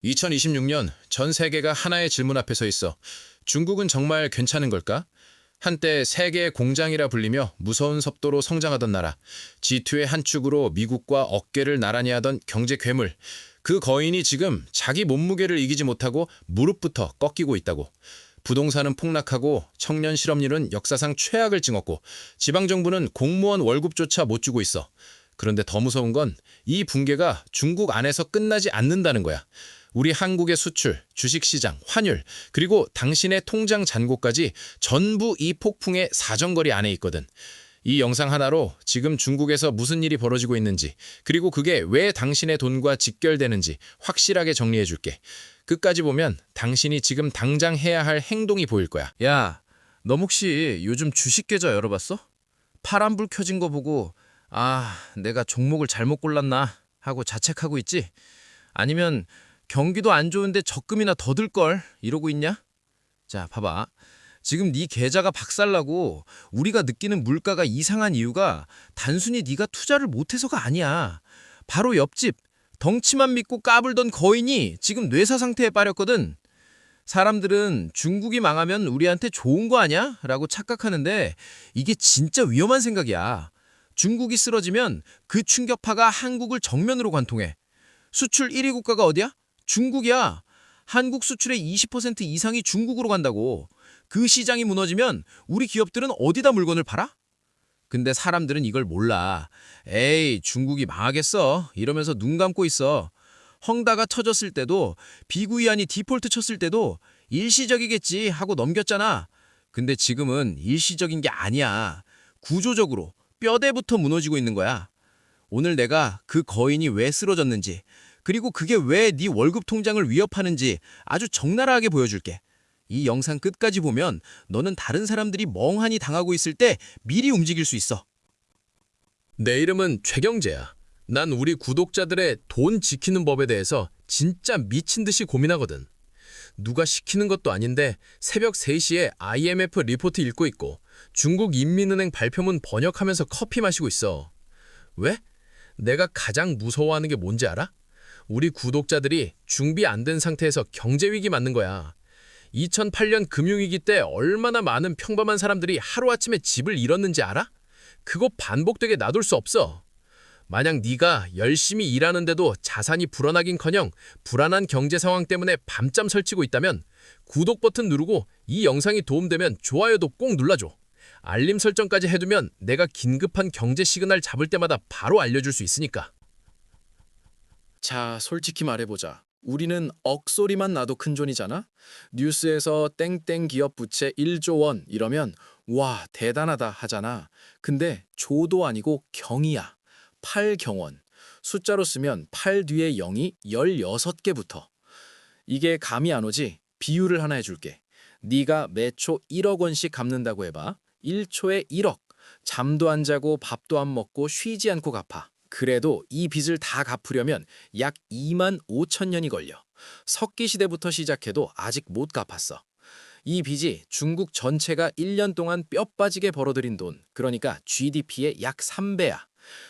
2026년 전 세계가 하나의 질문 앞에 서 있어. 중국은 정말 괜찮은 걸까? 한때 세계의 공장이라 불리며 무서운 속도로 성장하던 나라, G2의 한 축으로 미국과 어깨를 나란히 하던 경제 괴물, 그 거인이 지금 자기 몸무게를 이기지 못하고 무릎부터 꺾이고 있다고. 부동산은 폭락하고 청년 실업률은 역사상 최악을 찍었고 지방정부는 공무원 월급조차 못 주고 있어. 그런데 더 무서운 건 이 붕괴가 중국 안에서 끝나지 않는다는 거야. 우리 한국의 수출, 주식시장, 환율, 그리고 당신의 통장 잔고까지 전부 이 폭풍의 사정거리 안에 있거든. 이 영상 하나로 지금 중국에서 무슨 일이 벌어지고 있는지, 그리고 그게 왜 당신의 돈과 직결되는지 확실하게 정리해 줄게. 끝까지 보면 당신이 지금 당장 해야 할 행동이 보일 거야. 야, 너 혹시 요즘 주식 계좌 열어봤어? 파란불 켜진 거 보고 내가 종목을 잘못 골랐나 하고 자책하고 있지? 아니면 경기도 안 좋은데 적금이나 더 들걸 이러고 있냐? 자, 봐봐. 지금 네 계좌가 박살나고 우리가 느끼는 물가가 이상한 이유가 단순히 네가 투자를 못해서가 아니야. 바로 옆집 덩치만 믿고 까불던 거인이 지금 뇌사 상태에 빠졌거든. 사람들은 중국이 망하면 우리한테 좋은 거 아니야? 라고 착각하는데 이게 진짜 위험한 생각이야. 중국이 쓰러지면 그 충격파가 한국을 정면으로 관통해. 수출 1위 국가가 어디야? 중국이야. 한국 수출의 20% 이상이 중국으로 간다고. 그 시장이 무너지면 우리 기업들은 어디다 물건을 팔아? 근데 사람들은 이걸 몰라. 에이, 중국이 망하겠어. 이러면서 눈 감고 있어. 헝다가 터졌을 때도 비구이안이 디폴트 쳤을 때도 일시적이겠지 하고 넘겼잖아. 근데 지금은 일시적인 게 아니야. 구조적으로 뼈대부터 무너지고 있는 거야. 오늘 내가 그 거인이 왜 쓰러졌는지, 그리고 그게 왜 네 월급 통장을 위협하는지 아주 적나라하게 보여줄게. 이 영상 끝까지 보면 너는 다른 사람들이 멍하니 당하고 있을 때 미리 움직일 수 있어. 내 이름은 최경재야. 난 우리 구독자들의 돈 지키는 법에 대해서 진짜 미친 듯이 고민하거든. 누가 시키는 것도 아닌데 새벽 3시에 IMF 리포트 읽고 있고 중국 인민은행 발표문 번역하면서 커피 마시고 있어. 왜? 내가 가장 무서워하는 게 뭔지 알아? 우리 구독자들이 준비 안 된 상태에서 경제위기 맞는 거야. 2008년 금융위기 때 얼마나 많은 평범한 사람들이 하루아침에 집을 잃었는지 알아? 그거 반복되게 놔둘 수 없어. 만약 네가 열심히 일하는데도 자산이 불어나긴커녕 불안한 경제 상황 때문에 밤잠 설치고 있다면 구독 버튼 누르고 이 영상이 도움되면 좋아요도 꼭 눌러줘. 알림 설정까지 해두면 내가 긴급한 경제 시그널 잡을 때마다 바로 알려줄 수 있으니까. 자, 솔직히 말해보자. 우리는 억소리만 나도 큰 존이잖아? 뉴스에서 땡땡 기업 부채 1조 원 이러면 와, 대단하다 하잖아. 근데 조도 아니고 경이야. 8경원. 숫자로 쓰면 8 뒤에 0이 16개 붙어. 이게 감이 안 오지? 비유를 하나 해줄게. 네가 매초 1억 원씩 갚는다고 해봐. 1초에 1억. 잠도 안 자고 밥도 안 먹고 쉬지 않고 갚아. 그래도 이 빚을 다 갚으려면 약 2만 5천 년이 걸려. 석기 시대부터 시작해도 아직 못 갚았어. 이 빚이 중국 전체가 1년 동안 뼈 빠지게 벌어들인 돈, 그러니까 GDP의 약 3배야.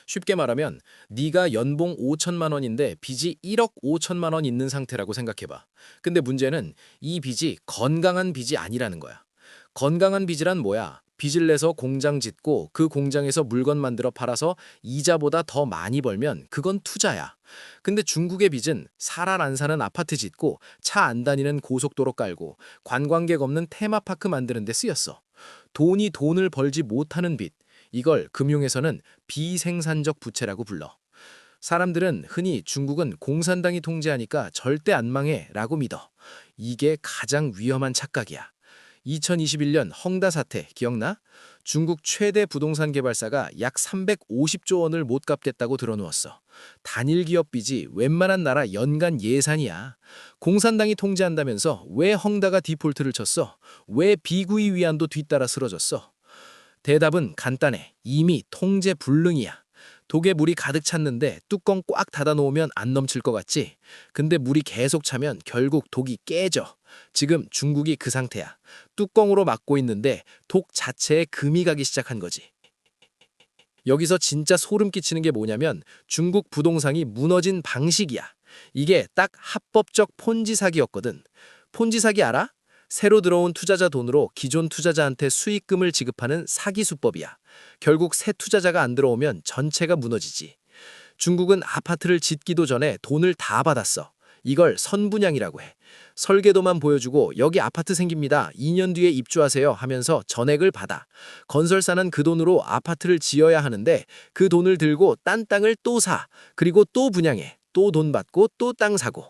쉽게 말하면 네가 연봉 5천만 원인데 빚이 1억 5천만 원 있는 상태라고 생각해봐. 근데 문제는 이 빚이 건강한 빚이 아니라는 거야. 건강한 빚이란 뭐야? 빚을 내서 공장 짓고 그 공장에서 물건 만들어 팔아서 이자보다 더 많이 벌면 그건 투자야. 근데 중국의 빚은 사람 안 사는 아파트 짓고 차 안 다니는 고속도로 깔고 관광객 없는 테마파크 만드는 데 쓰였어. 돈이 돈을 벌지 못하는 빚. 이걸 금융에서는 비생산적 부채라고 불러. 사람들은 흔히 중국은 공산당이 통제하니까 절대 안 망해 라고 믿어. 이게 가장 위험한 착각이야. 2021년 헝다 사태 기억나? 중국 최대 부동산 개발사가 약 350조 원을 못 갚겠다고 드러누웠어. 단일 기업 빚이 웬만한 나라 연간 예산이야. 공산당이 통제한다면서 왜 헝다가 디폴트를 쳤어? 왜 비구이 위안도 뒤따라 쓰러졌어? 대답은 간단해. 이미 통제 불능이야. 독에 물이 가득 찼는데 뚜껑 꽉 닫아놓으면 안 넘칠 것 같지? 근데 물이 계속 차면 결국 독이 깨져. 지금 중국이 그 상태야. 뚜껑으로 막고 있는데 독 자체에 금이 가기 시작한 거지. 여기서 진짜 소름 끼치는 게 뭐냐면 중국 부동산이 무너진 방식이야. 이게 딱 합법적 폰지 사기였거든. 폰지 사기 알아? 새로 들어온 투자자 돈으로 기존 투자자한테 수익금을 지급하는 사기 수법이야. 결국 새 투자자가 안 들어오면 전체가 무너지지. 중국은 아파트를 짓기도 전에 돈을 다 받았어. 이걸 선분양이라고 해. 설계도만 보여주고 여기 아파트 생깁니다. 2년 뒤에 입주하세요 하면서 전액을 받아. 건설사는 그 돈으로 아파트를 지어야 하는데 그 돈을 들고 딴 땅을 또 사. 그리고 또 분양해. 또 돈 받고 또 땅 사고.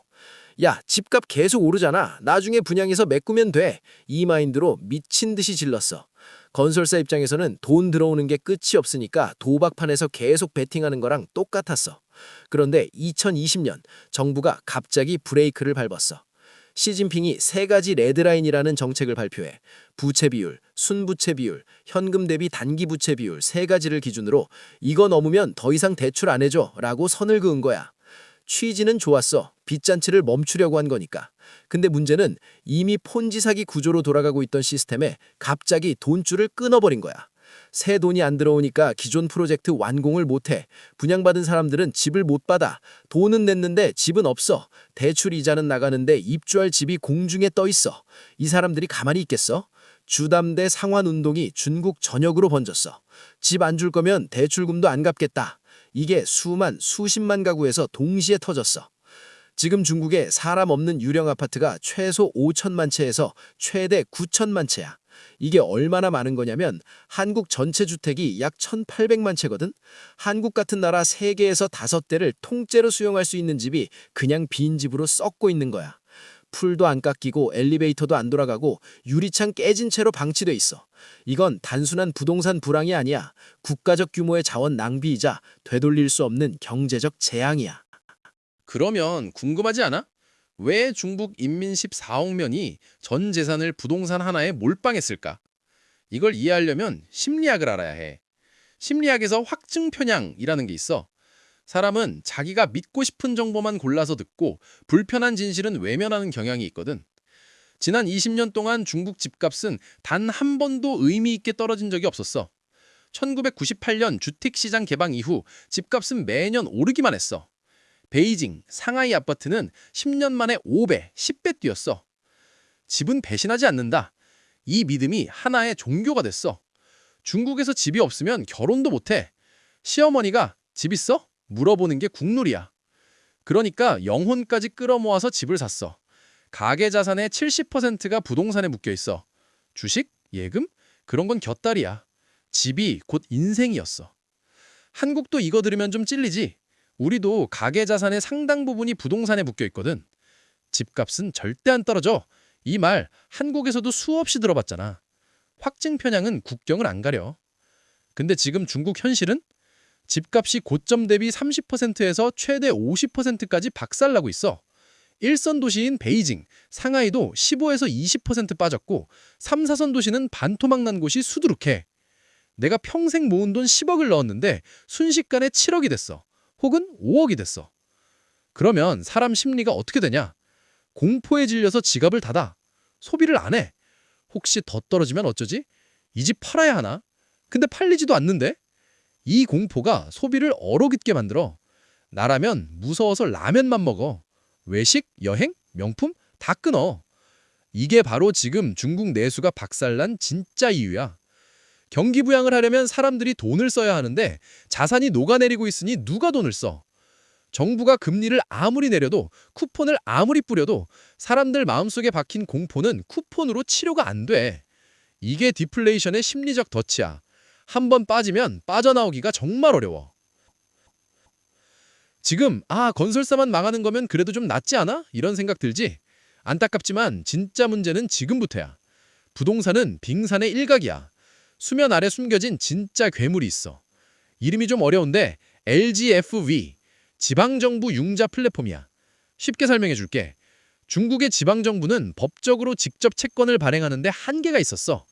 야, 집값 계속 오르잖아. 나중에 분양해서 메꾸면 돼. 이 마인드로 미친 듯이 질렀어. 건설사 입장에서는 돈 들어오는 게 끝이 없으니까 도박판에서 계속 베팅하는 거랑 똑같았어. 그런데 2020년 정부가 갑자기 브레이크를 밟았어. 시진핑이 3가지 레드라인이라는 정책을 발표해 부채 비율, 순부채 비율, 현금 대비 단기 부채 비율 3가지를 기준으로 이거 넘으면 더 이상 대출 안 해줘 라고 선을 그은 거야. 취지는 좋았어. 빚잔치를 멈추려고 한 거니까. 근데 문제는 이미 폰지 사기 구조로 돌아가고 있던 시스템에 갑자기 돈줄을 끊어버린 거야. 새 돈이 안 들어오니까 기존 프로젝트 완공을 못해. 분양받은 사람들은 집을 못 받아. 돈은 냈는데 집은 없어. 대출 이자는 나가는데 입주할 집이 공중에 떠 있어. 이 사람들이 가만히 있겠어? 주담대 상환 운동이 중국 전역으로 번졌어. 집 안 줄 거면 대출금도 안 갚겠다. 이게 수십만 가구에서 동시에 터졌어. 지금 중국에 사람 없는 유령 아파트가 최소 5천만 채에서 최대 9천만 채야. 이게 얼마나 많은 거냐면 한국 전체 주택이 약 1,800만 채거든. 한국 같은 나라 3개에서 5대를 통째로 수용할 수 있는 집이 그냥 빈 집으로 썩고 있는 거야. 풀도 안 깎이고 엘리베이터도 안 돌아가고 유리창 깨진 채로 방치돼 있어. 이건 단순한 부동산 불황이 아니야. 국가적 규모의 자원 낭비이자 되돌릴 수 없는 경제적 재앙이야. 그러면 궁금하지 않아? 왜 중국 인민 14억 명이 전 재산을 부동산 하나에 몰빵했을까? 이걸 이해하려면 심리학을 알아야 해. 심리학에서 확증 편향이라는 게 있어. 사람은 자기가 믿고 싶은 정보만 골라서 듣고 불편한 진실은 외면하는 경향이 있거든. 지난 20년 동안 중국 집값은 단 한 번도 의미 있게 떨어진 적이 없었어. 1998년 주택시장 개방 이후 집값은 매년 오르기만 했어. 베이징, 상하이 아파트는 10년 만에 5배, 10배 뛰었어. 집은 배신하지 않는다. 이 믿음이 하나의 종교가 됐어. 중국에서 집이 없으면 결혼도 못해. 시어머니가 집 있어? 물어보는 게 국룰이야. 그러니까 영혼까지 끌어모아서 집을 샀어. 가계 자산의 70%가 부동산에 묶여 있어. 주식, 예금? 그런 건 곁다리야. 집이 곧 인생이었어. 한국도 이거 들으면 좀 찔리지? 우리도 가계 자산의 상당 부분이 부동산에 묶여 있거든. 집값은 절대 안 떨어져. 이 말 한국에서도 수없이 들어봤잖아. 확증 편향은 국경을 안 가려. 근데 지금 중국 현실은 집값이 고점 대비 30%에서 최대 50%까지 박살나고 있어. 일선 도시인 베이징, 상하이도 15에서 20% 빠졌고 3, 4선 도시는 반토막 난 곳이 수두룩해. 내가 평생 모은 돈 10억을 넣었는데 순식간에 7억이 됐어. 혹은 5억이 됐어. 그러면 사람 심리가 어떻게 되냐? 공포에 질려서 지갑을 닫아. 소비를 안 해. 혹시 더 떨어지면 어쩌지? 이 집 팔아야 하나? 근데 팔리지도 않는데? 이 공포가 소비를 얼어붙게 만들어. 나라면 무서워서 라면만 먹어. 외식, 여행, 명품 다 끊어. 이게 바로 지금 중국 내수가 박살난 진짜 이유야. 경기 부양을 하려면 사람들이 돈을 써야 하는데 자산이 녹아내리고 있으니 누가 돈을 써? 정부가 금리를 아무리 내려도 쿠폰을 아무리 뿌려도 사람들 마음속에 박힌 공포는 쿠폰으로 치료가 안 돼. 이게 디플레이션의 심리적 덫이야. 한번 빠지면 빠져나오기가 정말 어려워. 지금 건설사만 망하는 거면 그래도 좀 낫지 않아? 이런 생각 들지? 안타깝지만 진짜 문제는 지금부터야. 부동산은 빙산의 일각이야. 수면 아래 숨겨진 진짜 괴물이 있어. 이름이 좀 어려운데 LGFV, 지방정부 융자 플랫폼이야. 쉽게 설명해 줄게. 중국의 지방정부는 법적으로 직접 채권을 발행하는데 한계가 있었어.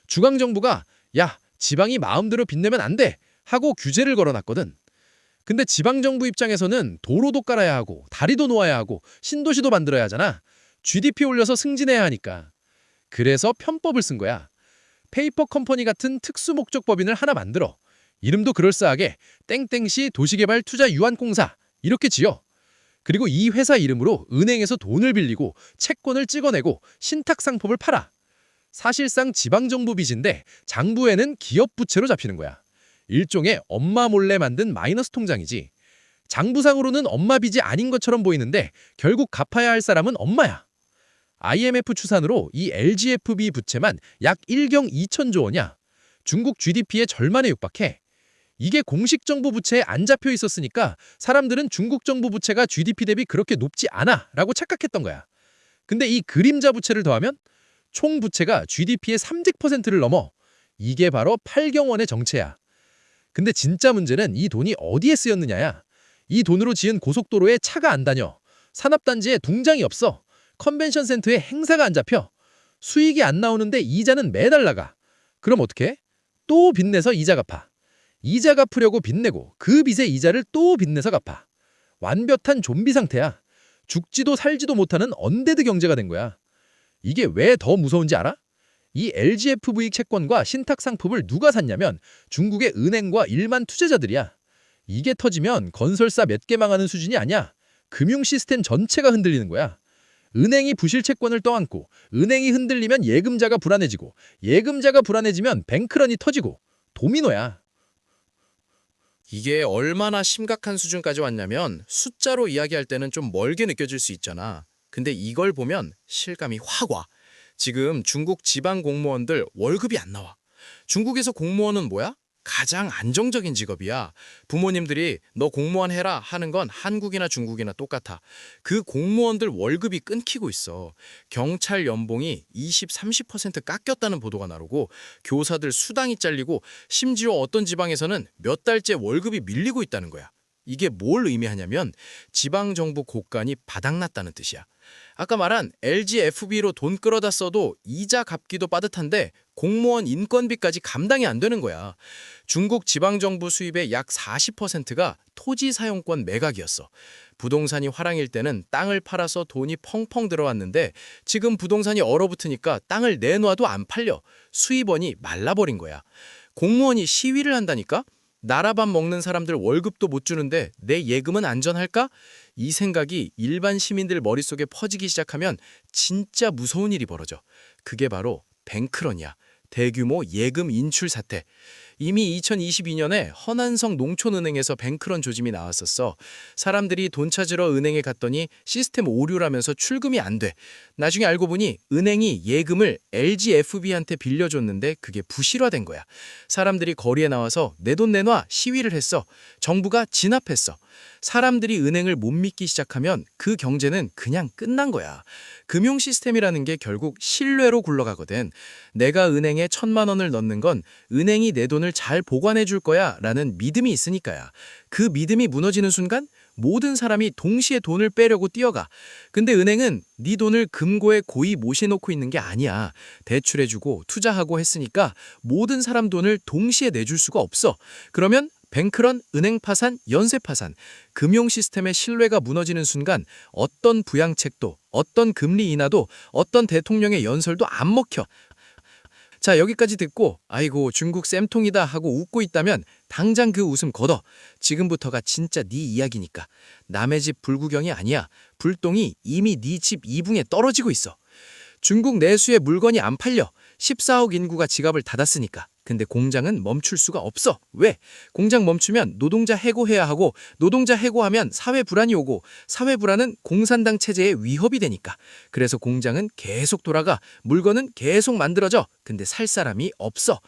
중앙정부가 야, 지방이 마음대로 빚내면 안 돼! 하고 규제를 걸어놨거든. 근데 지방정부 입장에서는 도로도 깔아야 하고 다리도 놓아야 하고 신도시도 만들어야 하잖아. GDP 올려서 승진해야 하니까. 그래서 편법을 쓴 거야. 페이퍼 컴퍼니 같은 특수 목적 법인을 하나 만들어. 이름도 그럴싸하게 땡땡시 도시개발 투자 유한공사 이렇게 지어. 그리고 이 회사 이름으로 은행에서 돈을 빌리고 채권을 찍어내고 신탁상품을 팔아. 사실상 지방정부 빚인데 장부에는 기업 부채로 잡히는 거야. 일종의 엄마 몰래 만든 마이너스 통장이지. 장부상으로는 엄마 빚이 아닌 것처럼 보이는데 결국 갚아야 할 사람은 엄마야. IMF 추산으로 이 LGFB 부채만 약 1경 2천조 원이야. 중국 GDP의 절반에 육박해. 이게 공식 정부 부채에 안 잡혀 있었으니까 사람들은 중국 정부 부채가 GDP 대비 그렇게 높지 않아 라고 착각했던 거야. 근데 이 그림자 부채를 더하면 총 부채가 GDP의 30%를 넘어. 이게 바로 8경원의 정체야. 근데 진짜 문제는 이 돈이 어디에 쓰였느냐야. 이 돈으로 지은 고속도로에 차가 안 다녀. 산업단지에 둥장이 없어. 컨벤션 센터에 행사가 안 잡혀. 수익이 안 나오는데 이자는 매달 나가. 그럼 어떡해? 또 빚내서 이자 갚아. 이자 갚으려고 빚내고 그 빚의 이자를 또 빚내서 갚아. 완벽한 좀비 상태야. 죽지도 살지도 못하는 언데드 경제가 된 거야. 이게 왜 더 무서운지 알아? 이 LGFV 채권과 신탁상품을 누가 샀냐면 중국의 은행과 일반 투자자들이야. 이게 터지면 건설사 몇 개 망하는 수준이 아니야. 금융 시스템 전체가 흔들리는 거야. 은행이 부실 채권을 떠안고 은행이 흔들리면 예금자가 불안해지고 예금자가 불안해지면 뱅크런이 터지고 도미노야. 이게 얼마나 심각한 수준까지 왔냐면 숫자로 이야기할 때는 좀 멀게 느껴질 수 있잖아. 근데 이걸 보면 실감이 확 와. 지금 중국 지방 공무원들 월급이 안 나와. 중국에서 공무원은 뭐야? 가장 안정적인 직업이야. 부모님들이 너 공무원 해라 하는 건 한국이나 중국이나 똑같아. 그 공무원들 월급이 끊기고 있어. 경찰 연봉이 20, 30% 깎였다는 보도가 나오고 교사들 수당이 잘리고 심지어 어떤 지방에서는 몇 달째 월급이 밀리고 있다는 거야. 이게 뭘 의미하냐면 지방정부 곳간이 바닥났다는 뜻이야. 아까 말한 LGFB로 돈 끌어다 써도 이자 갚기도 빠듯한데 공무원 인건비까지 감당이 안 되는 거야. 중국 지방정부 수입의 약 40%가 토지 사용권 매각이었어. 부동산이 화랑일 때는 땅을 팔아서 돈이 펑펑 들어왔는데 지금 부동산이 얼어붙으니까 땅을 내놔도 안 팔려. 수입원이 말라버린 거야. 공무원이 시위를 한다니까? 나라밥 먹는 사람들 월급도 못 주는데 내 예금은 안전할까? 이 생각이 일반 시민들 머릿속에 퍼지기 시작하면 진짜 무서운 일이 벌어져. 그게 바로 뱅크런이야. 대규모 예금 인출 사태. 이미 2022년에 허난성 농촌은행에서 뱅크런 조짐이 나왔었어. 사람들이 돈 찾으러 은행에 갔더니 시스템 오류라면서 출금이 안 돼. 나중에 알고 보니 은행이 예금을 LGFB한테 빌려줬는데 그게 부실화된 거야. 사람들이 거리에 나와서 내 돈 내놔 시위를 했어. 정부가 진압했어. 사람들이 은행을 못 믿기 시작하면 그 경제는 그냥 끝난 거야. 금융 시스템이라는 게 결국 신뢰로 굴러가거든. 내가 은행에 1,000만 원을 넣는 건 은행이 내 돈을 잘 보관해 줄 거야 라는 믿음이 있으니까야. 그 믿음이 무너지는 순간 모든 사람이 동시에 돈을 빼려고 뛰어가. 근데 은행은 네 돈을 금고에 고이 모셔놓고 있는 게 아니야. 대출해주고 투자하고 했으니까 모든 사람 돈을 동시에 내줄 수가 없어. 그러면 뱅크런, 은행 파산, 연쇄 파산, 금융 시스템의 신뢰가 무너지는 순간 어떤 부양책도, 어떤 금리 인하도, 어떤 대통령의 연설도 안 먹혀. 자, 여기까지 듣고 아이고 중국 쌤통이다 하고 웃고 있다면 당장 그 웃음 걷어. 지금부터가 진짜 네 이야기니까. 남의 집 불구경이 아니야. 불똥이 이미 네 집 이붕에 떨어지고 있어. 중국 내수에 물건이 안 팔려. 14억 인구가 지갑을 닫았으니까. 근데 공장은 멈출 수가 없어. 왜? 공장 멈추면 노동자 해고해야 하고 노동자 해고하면 사회 불안이 오고 사회 불안은 공산당 체제의 위협이 되니까. 그래서 공장은 계속 돌아가. 물건은 계속 만들어져. 근데 살 사람이 없어.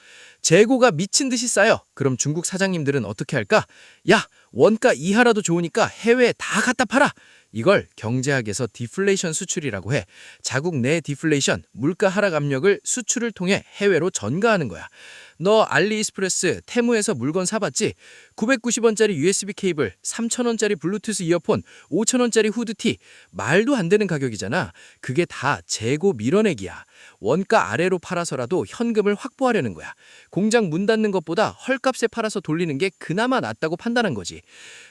재고가 미친 듯이 쌓여. 그럼 중국 사장님들은 어떻게 할까? 야, 원가 이하라도 좋으니까 해외에 다 갖다 팔아. 이걸 경제학에서 디플레이션 수출이라고 해. 자국 내 디플레이션, 물가 하락 압력을 수출을 통해 해외로 전가하는 거야. 너 알리익스프레스, 테무에서 물건 사봤지? 990원짜리 USB 케이블, 3,000원짜리 블루투스 이어폰, 5,000원짜리 후드티. 말도 안 되는 가격이잖아. 그게 다 재고 밀어내기야. 원가 아래로 팔아서라도 현금을 확보하려는 거야. 공장 문 닫는 것보다 헐값에 팔아서 돌리는 게 그나마 낫다고 판단한 거지.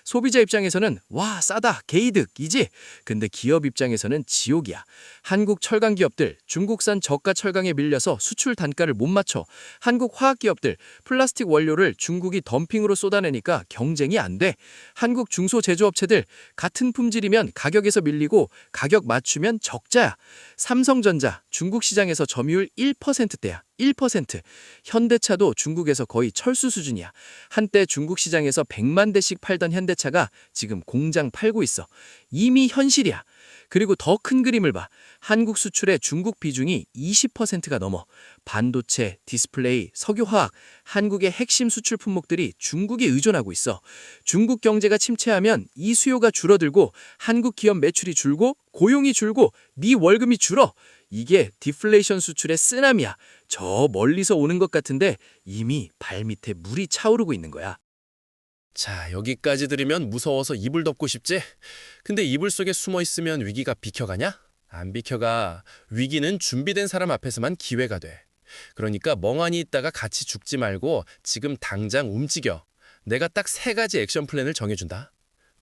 소비자 입장에서는 와 싸다 개이득이지. 근데 기업 입장에서는 지옥이야. 한국 철강 기업들 중국산 저가 철강에 밀려서 수출 단가를 못 맞춰. 한국 화학 기업들 플라스틱 원료를 중국이 덤핑으로 쏟아내니까 경쟁이 안 돼. 한국 중소제조업체들 같은 품질이면 가격에서 밀리고 가격 맞추면 적자야. 삼성전자 중국 시장에서 점유율 1%대야. 1%. 현대차도 중국에서 거의 철수 수준이야. 한때 중국 시장에서 100만 대씩 팔던 현대차가 지금 공장 팔고 있어. 이미 현실이야. 그리고 더 큰 그림을 봐. 한국 수출의 중국 비중이 20%가 넘어. 반도체, 디스플레이, 석유화학, 한국의 핵심 수출 품목들이 중국에 의존하고 있어. 중국 경제가 침체하면 이 수요가 줄어들고 한국 기업 매출이 줄고 고용이 줄고 네 월급이 줄어. 이게 디플레이션 수출의 쓰나미야. 저 멀리서 오는 것 같은데 이미 발밑에 물이 차오르고 있는 거야. 자, 여기까지 들으면 무서워서 이불 덮고 싶지? 근데 이불 속에 숨어 있으면 위기가 비켜가냐? 안 비켜가. 위기는 준비된 사람 앞에서만 기회가 돼. 그러니까 멍하니 있다가 같이 죽지 말고 지금 당장 움직여. 내가 딱 3가지 액션 플랜을 정해준다.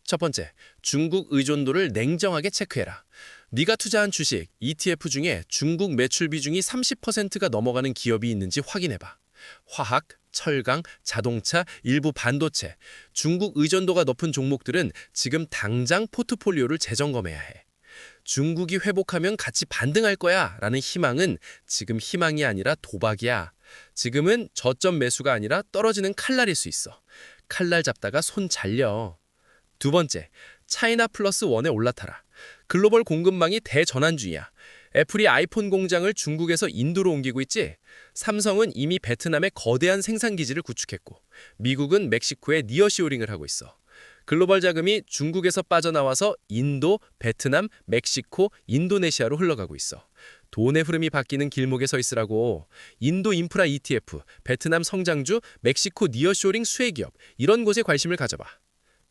첫 번째, 중국 의존도를 냉정하게 체크해라. 네가 투자한 주식, ETF 중에 중국 매출 비중이 30%가 넘어가는 기업이 있는지 확인해봐. 화학, 철강, 자동차, 일부 반도체, 중국 의존도가 높은 종목들은 지금 당장 포트폴리오를 재점검해야 해. 중국이 회복하면 같이 반등할 거야 라는 희망은 지금 희망이 아니라 도박이야. 지금은 저점 매수가 아니라 떨어지는 칼날일 수 있어. 칼날 잡다가 손 잘려. 두 번째, 차이나 플러스 원에 올라타라. 글로벌 공급망이 대전환주의야. 애플이 아이폰 공장을 중국에서 인도로 옮기고 있지. 삼성은 이미 베트남에 거대한 생산기지를 구축했고 미국은 멕시코에 니어시오링을 하고 있어. 글로벌 자금이 중국에서 빠져나와서 인도, 베트남, 멕시코, 인도네시아로 흘러가고 있어. 돈의 흐름이 바뀌는 길목에 서 있으라고. 인도 인프라 ETF, 베트남 성장주, 멕시코 니어쇼링 수혜기업 이런 곳에 관심을 가져봐.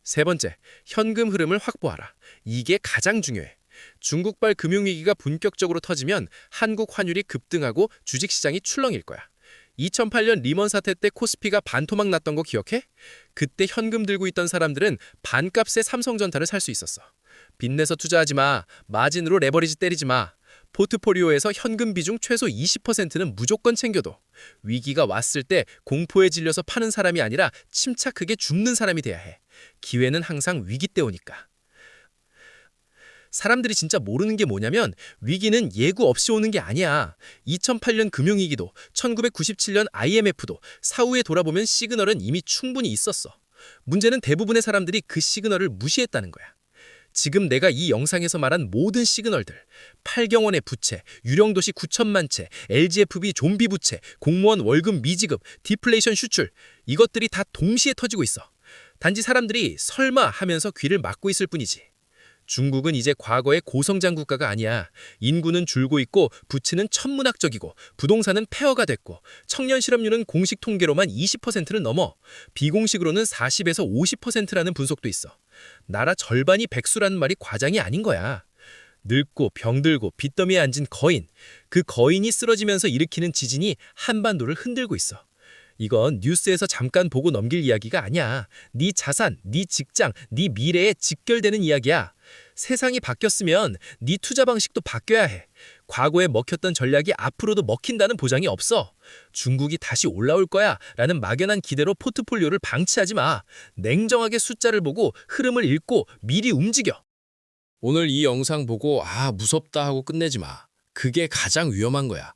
세 번째, 현금 흐름을 확보하라. 이게 가장 중요해. 중국발 금융위기가 본격적으로 터지면 한국 환율이 급등하고 주식시장이 출렁일 거야. 2008년 리먼 사태 때 코스피가 반토막 났던 거 기억해? 그때 현금 들고 있던 사람들은 반값에 삼성전자를 살 수 있었어. 빚내서 투자하지 마. 마진으로 레버리지 때리지 마. 포트폴리오에서 현금 비중 최소 20%는 무조건 챙겨둬. 위기가 왔을 때 공포에 질려서 파는 사람이 아니라 침착하게 줍는 사람이 돼야 해. 기회는 항상 위기 때 오니까. 사람들이 진짜 모르는 게 뭐냐면 위기는 예고 없이 오는 게 아니야. 2008년 금융위기도 1997년 IMF도 사후에 돌아보면 시그널은 이미 충분히 있었어. 문제는 대부분의 사람들이 그 시그널을 무시했다는 거야. 지금 내가 이 영상에서 말한 모든 시그널들, 8경원의 부채, 유령도시 9천만 채, LGFB 좀비 부채, 공무원 월급 미지급, 디플레이션 수출, 이것들이 다 동시에 터지고 있어. 단지 사람들이 설마 하면서 귀를 막고 있을 뿐이지. 중국은 이제 과거의 고성장 국가가 아니야. 인구는 줄고 있고 부채는 천문학적이고 부동산은 폐허가 됐고 청년 실업률은 공식 통계로만 20%를 넘어. 비공식으로는 40에서 50%라는 분석도 있어. 나라 절반이 백수라는 말이 과장이 아닌 거야. 늙고 병들고 빚더미에 앉은 거인. 그 거인이 쓰러지면서 일으키는 지진이 한반도를 흔들고 있어. 이건 뉴스에서 잠깐 보고 넘길 이야기가 아니야. 네 자산, 네 직장, 네 미래에 직결되는 이야기야. 세상이 바뀌었으면 네 투자 방식도 바뀌어야 해. 과거에 먹혔던 전략이 앞으로도 먹힌다는 보장이 없어. 중국이 다시 올라올 거야 라는 막연한 기대로 포트폴리오를 방치하지 마. 냉정하게 숫자를 보고 흐름을 읽고 미리 움직여. 오늘 이 영상 보고 무섭다 하고 끝내지 마. 그게 가장 위험한 거야.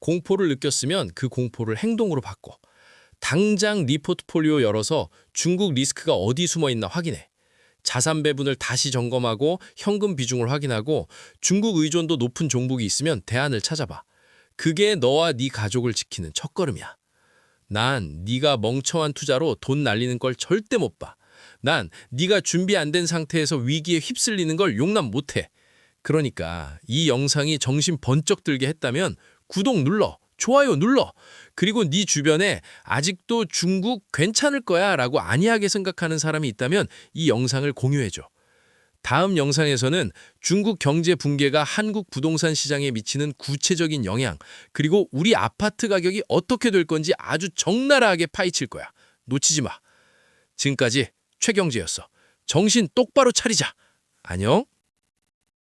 공포를 느꼈으면 그 공포를 행동으로 바꿔. 당장 네 포트폴리오 열어서 중국 리스크가 어디 숨어 있나 확인해. 자산 배분을 다시 점검하고 현금 비중을 확인하고 중국 의존도 높은 종목이 있으면 대안을 찾아봐. 그게 너와 네 가족을 지키는 첫걸음이야. 난 네가 멍청한 투자로 돈 날리는 걸 절대 못 봐. 난 네가 준비 안 된 상태에서 위기에 휩쓸리는 걸 용납 못해. 그러니까 이 영상이 정신 번쩍 들게 했다면 구독 눌러. 좋아요 눌러. 그리고 네 주변에 아직도 중국 괜찮을 거야 라고 안이하게 생각하는 사람이 있다면 이 영상을 공유해줘. 다음 영상에서는 중국 경제 붕괴가 한국 부동산 시장에 미치는 구체적인 영향, 그리고 우리 아파트 가격이 어떻게 될 건지 아주 적나라하게 파헤칠 거야. 놓치지 마. 지금까지 최경재였어. 정신 똑바로 차리자. 안녕.